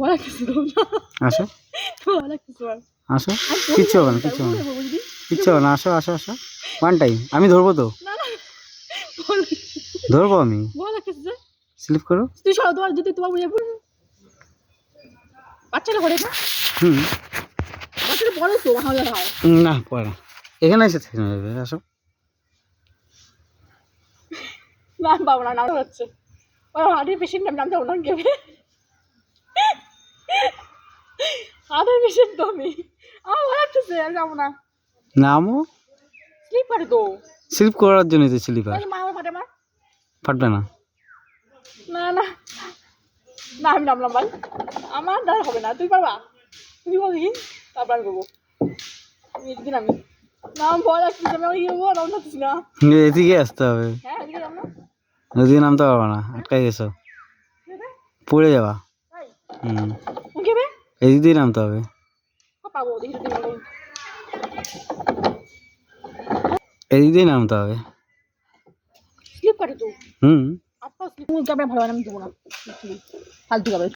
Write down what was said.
ভয় লাগতেছে আসো ভয় লাগতেছে আসো, কিচ্ছু হবে না, কিচ্ছু হবে না, কিচ্ছু হবে না, আসো আসো আসো, ওয়ান টাইম। আমি ধরবো তো, না না ধরবো আমি। ভয় লাগতেছে। স্লিপ করো। তুই সব তোমার যদি তোমার বুঝে পড়বে বাচ্চাটা করে না হুম, বাচ্চাটা বড় তো হাওয়া হয় না পড়ে না, এখানে এসে থেকে যাবে। আসো। না বাবা না নাম হচ্ছে হার্টের পেশেন্ট নাম যাবো না গেবে হার্টের পেশেন্ট তো আমি আমার ভয় লাগতেছে আর যাবো না নামও স্লিপ করে তো স্লিপ করার জন্য তো স্লিপার। তাহলে মা আমার ফাটে মা ফাটবে না। না না না আমি নামলাম ভাই আমার দ্বারা হবে না তুই পারবা তুই বলি তারপর আমি করবো আমি একদিন আমি না আমার ভয় লাগতেছে আমি কি করবো নাম লাগতেছি না এদিকে আসতে হবে, হ্যাঁ এদিকে যাবো না এদিকে নামতে পারবে না, আটকাই গেছো, পড়ে যাবা। তাই হুম, কেবে এদিক দিয়ে নামতে হবে। পাবো দেখি যদি পাবো এদিক দিয়ে নামতে হবে। স্লিপ করে তো হুম। আপনার স্লিপ ক্যামেরা ভালো হয় না আমি দেবো না ফালতু যাবে